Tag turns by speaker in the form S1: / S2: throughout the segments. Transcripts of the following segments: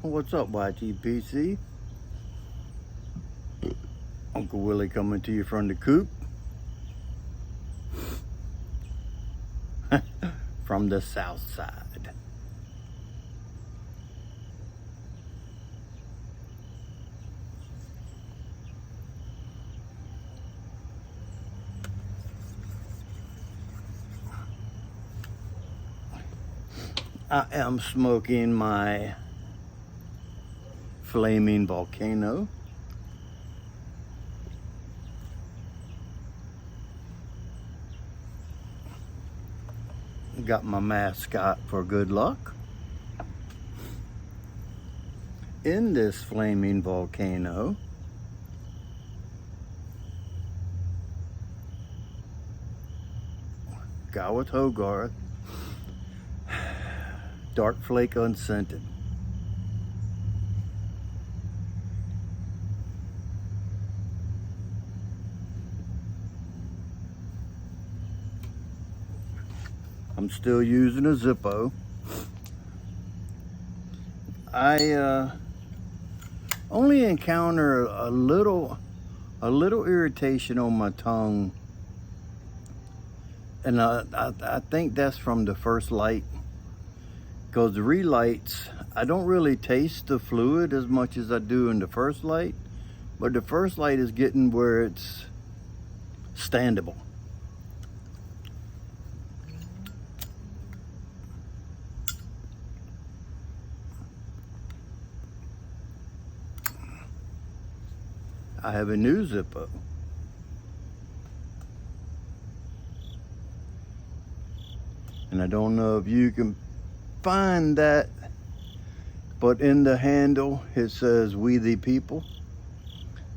S1: What's up, YTPC? Uncle Willie coming to you from the coop. From the south side. I am smoking my flaming volcano. Got my mascot for good luck. In this flaming volcano, guy with Hogarth, dark flake unscented. I'm still using a Zippo. I only encounter a little irritation on my tongue, and I think that's from the first light, because the relights, I don't really taste the fluid as much as I do in the first light, but the first light is getting where it's standable. I have a new Zippo. And I don't know if you can find that, but in the handle it says "We the People."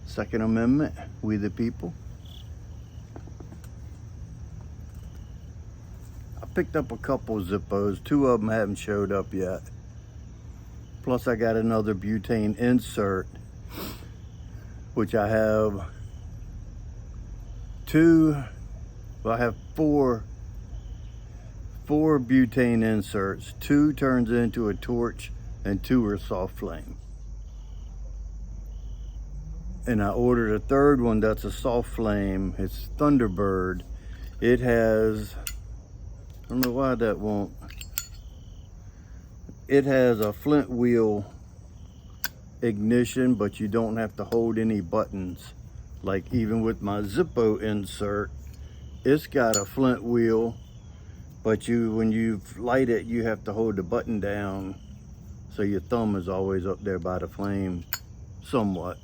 S1: Second Amendment, we the people. I picked up a couple Zippos. 2 of them haven't showed up yet. Plus I got another butane insert, which I have four butane inserts. 2 turns into a torch and 2 are soft flame. And I ordered a third one that's a soft flame. It's Thunderbird. It has, I don't know why that won't. It has a flint wheel ignition, but you don't have to hold any buttons. Like even with my Zippo insert, it's got a flint wheel, but when you light it, you have to hold the button down, so your thumb is always up there by the flame somewhat.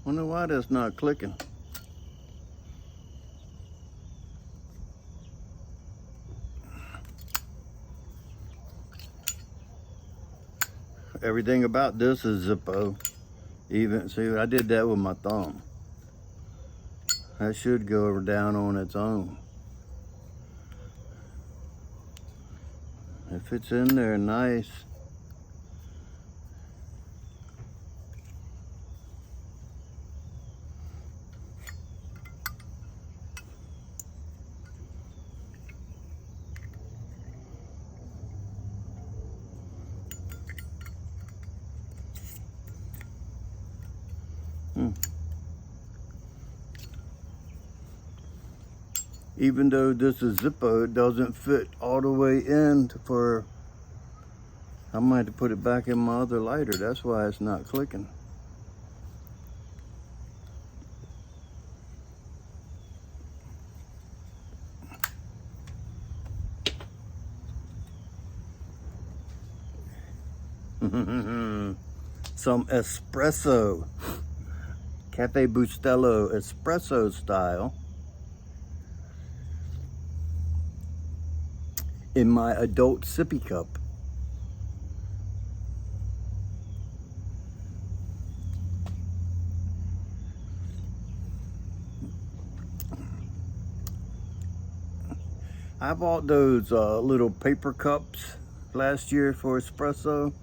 S1: Wonder why that's not clicking. Everything about this is Zippo. Even, see, I did that with my thumb. That should go down on its own. If it's in there nice. Even though this is Zippo, it doesn't fit all the way in for, I might have to put it back in my other lighter. That's why it's not clicking. Some espresso, Cafe Bustelo espresso style, in my adult sippy cup. I bought those little paper cups last year for espresso.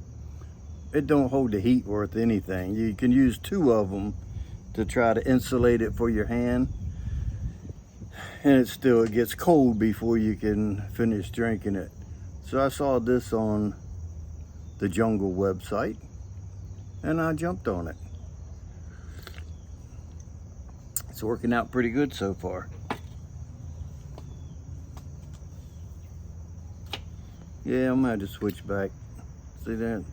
S1: it don't hold the heat worth anything. You can use 2 of them to try to insulate it for your hand, and it gets cold before you can finish drinking it. So I saw this on the Jungle website and I jumped on it. It's working out pretty good so far. Yeah, I'm gonna have to switch back. See that?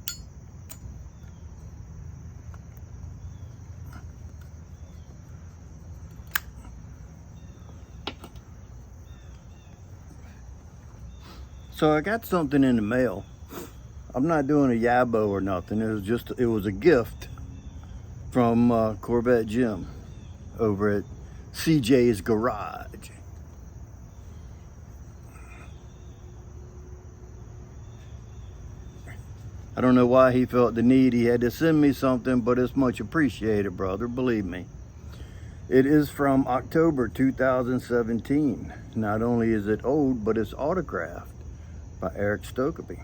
S1: So I got something in the mail. I'm not doing a yabo or nothing. It was a gift from Corvette Jim over at CJ's Garage. I don't know why he felt the need he had to send me something, but it's much appreciated, brother, believe me. It is from October 2017. Not only is it old, but it's autographed by Eric Stokeby.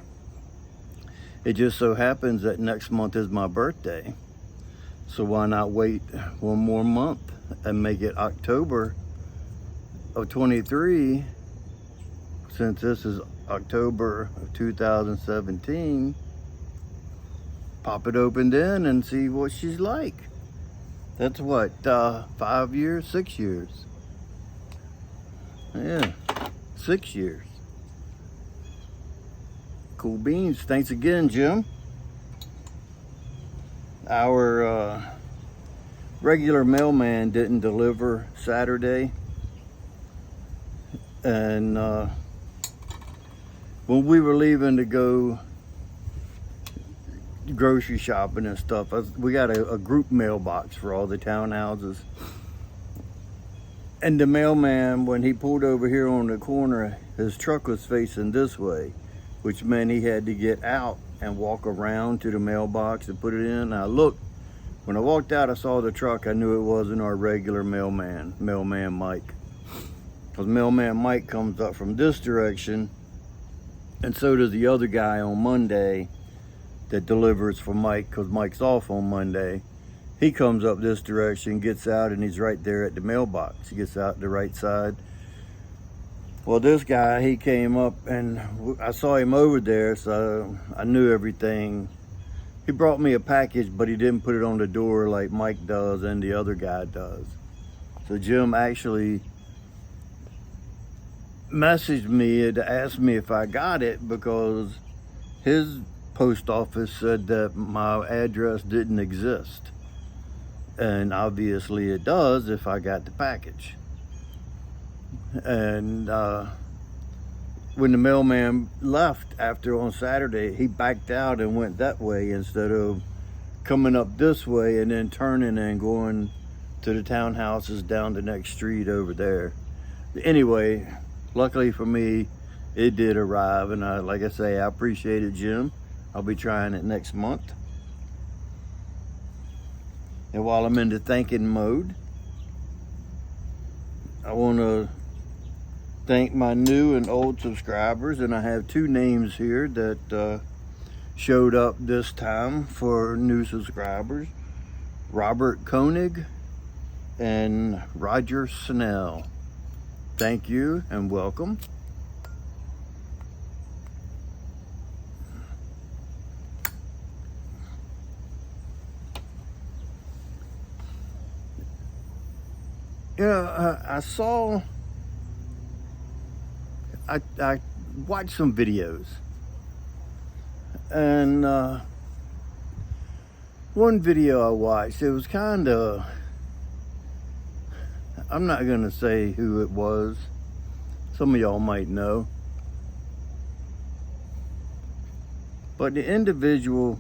S1: It just so happens that next month is my birthday. So why not wait 1 more month and make it October of 23, since this is October of 2017. Pop it open then and see what she's like. That's what, 5 years, 6 years? Yeah, 6 years. Cool beans. Thanks again, Jim. Our regular mailman didn't deliver Saturday. And when we were leaving to go grocery shopping and stuff, we got a group mailbox for all the townhouses. And the mailman, when he pulled over here on the corner, his truck was facing this way, which meant he had to get out and walk around to the mailbox and put it in. And I looked, when I walked out, I saw the truck. I knew it wasn't our regular mailman Mike. Because mailman Mike comes up from this direction, and so does the other guy on Monday that delivers for Mike, because Mike's off on Monday. He comes up this direction, gets out, and he's right there at the mailbox. He gets out the right side. Well, this guy, he came up, and I saw him over there, so I knew everything. He brought me a package, but he didn't put it on the door like Mike does and the other guy does. So Jim actually messaged me to ask me if I got it, because his post office said that my address didn't exist. And obviously it does if I got the package. And when the mailman left after on Saturday, he backed out and went that way instead of coming up this way and then turning and going to the townhouses down the next street over there. Anyway, luckily for me, it did arrive, and like I say, I appreciate it, Jim. I'll be trying it next month. And while I'm in the thanking mode, I want to thank my new and old subscribers, and I have 2 names here that showed up this time for new subscribers: Robert Koenig and Roger Snell. Thank you and welcome. Yeah, I watched some videos, and one video I watched, it was kind of, I'm not gonna say who it was. Some of y'all might know, but the individual,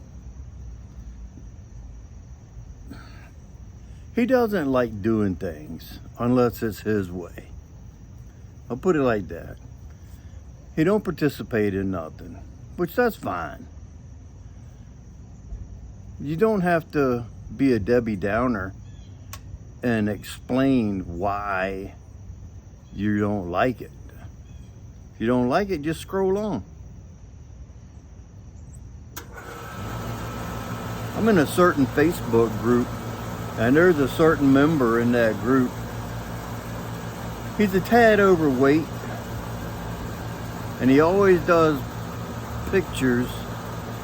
S1: he doesn't like doing things unless it's his way. I'll put it like that. He don't participate in nothing, which that's fine. You don't have to be a Debbie Downer and explain why you don't like it. If you don't like it, just scroll on. I'm in a certain Facebook group, and there's a certain member in that group. He's a tad overweight, and he always does pictures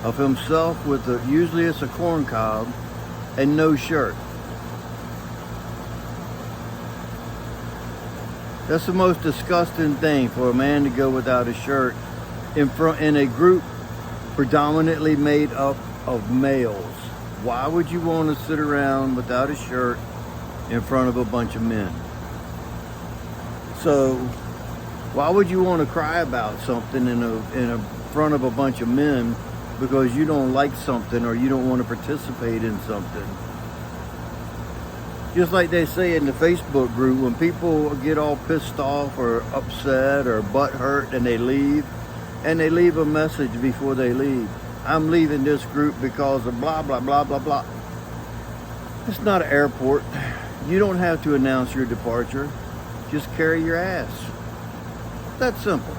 S1: of himself with usually it's a corn cob and no shirt. That's the most disgusting thing, for a man to go without a shirt in a group predominantly made up of males. Why would you want to sit around without a shirt in front of a bunch of men? So why would you want to cry about something in front of a bunch of men because you don't like something or you don't want to participate in something? Just like they say in the Facebook group, when people get all pissed off or upset or butthurt and they leave a message before they leave. I'm leaving this group because of blah, blah, blah, blah, blah. It's not an airport. You don't have to announce your departure. Just carry your ass. That's simple.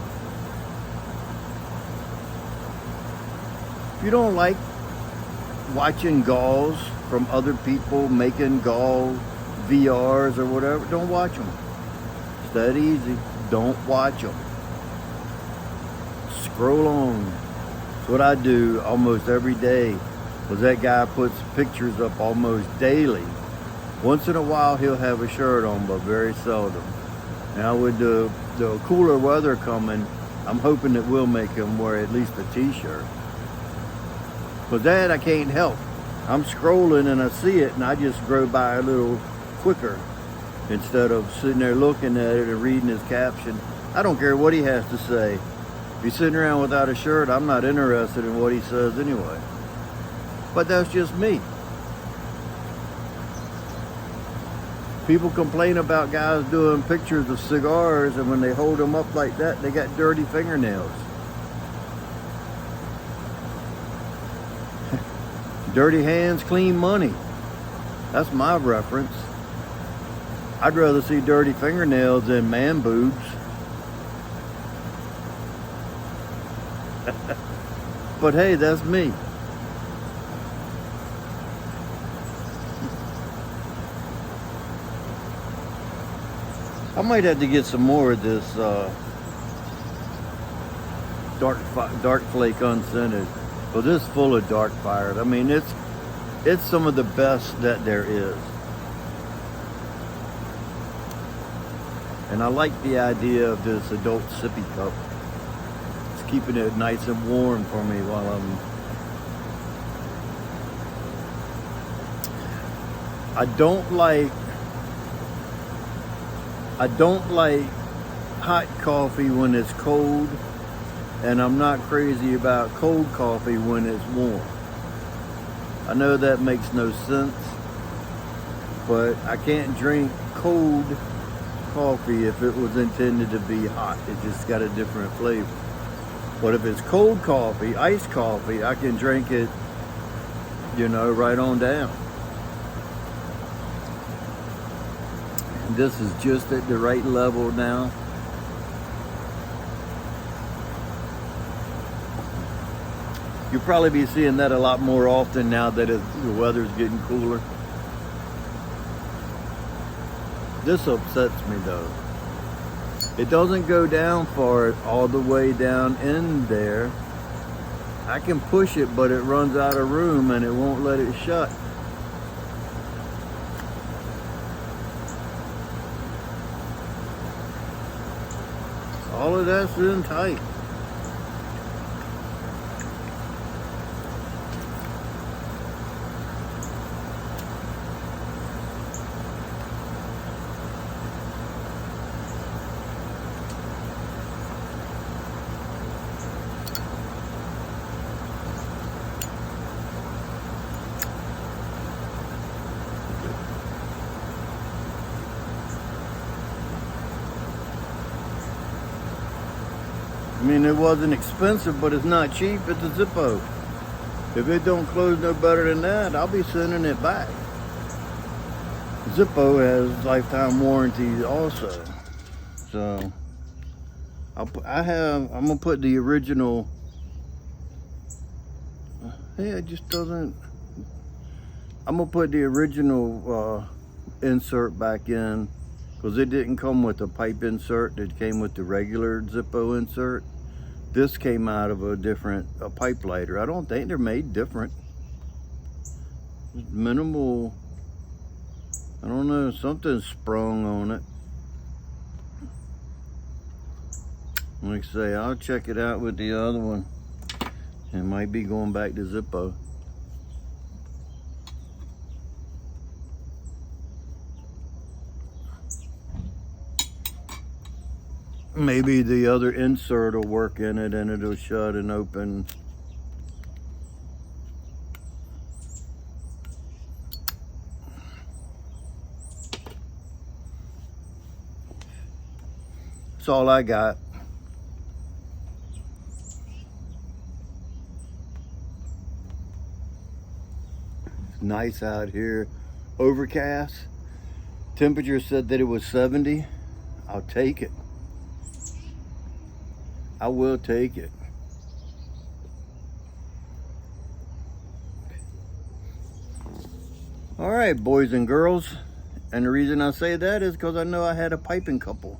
S1: If you don't like watching galls from other people making gall VRs or whatever, don't watch them. It's that easy. Don't watch them. Scroll on. That's what I do almost every day, because that guy puts pictures up almost daily. Once in a while he'll have a shirt on, but very seldom. Now with the cooler weather coming, I'm hoping that we'll make him wear at least a t-shirt. But that I can't help. I'm scrolling and I see it and I just go by a little quicker instead of sitting there looking at it and reading his caption. I don't care what he has to say. If he's sitting around without a shirt, I'm not interested in what he says anyway. But that's just me. People complain about guys doing pictures of cigars, and when they hold them up like that, they got dirty fingernails. Dirty hands, clean money. That's my reference. I'd rather see dirty fingernails than man boobs. But hey, that's me. I might have to get some more of this dark Flake Unscented. Well, this is full of dark fires. I mean, it's some of the best that there is. And I like the idea of this adult sippy cup. It's keeping it nice and warm for me while I don't like hot coffee when it's cold, and I'm not crazy about cold coffee when it's warm. I know that makes no sense, but I can't drink cold coffee if it was intended to be hot. It just got a different flavor. But if it's cold coffee, iced coffee, I can drink it, right on down. And this is just at the right level now. You'll probably be seeing that a lot more often now that the weather's getting cooler. This upsets me though. It doesn't go down far, all the way down in there. I can push it, but it runs out of room and it won't let it shut. All of that's in tight. I mean, it wasn't expensive, but it's not cheap. It's a Zippo. If it don't close no better than that, I'll be sending it back. Zippo has lifetime warranties also. So I'm gonna put the original. Hey, it just doesn't. I'm gonna put the original insert back in, because it didn't come with a pipe insert. It came with the regular Zippo insert. This came out of a different pipe lighter. I don't think they're made different. Minimal, I don't know, something sprung on it. Like I say, I'll check it out with the other one. It might be going back to Zippo. Maybe the other insert will work in it and it'll shut and open. That's all I got. It's nice out here. Overcast. Temperature said that it was 70. I'll take it. I will take it. All right, boys and girls. And the reason I say that is because I know I had a piping couple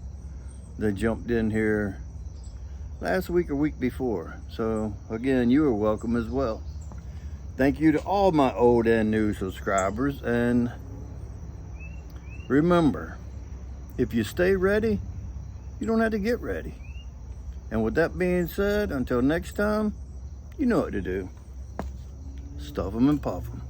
S1: that jumped in here last week or week before. So again, you are welcome as well. Thank you to all my old and new subscribers. And remember, if you stay ready, you don't have to get ready. And with that being said, until next time, you know what to do. Stuff them and puff them.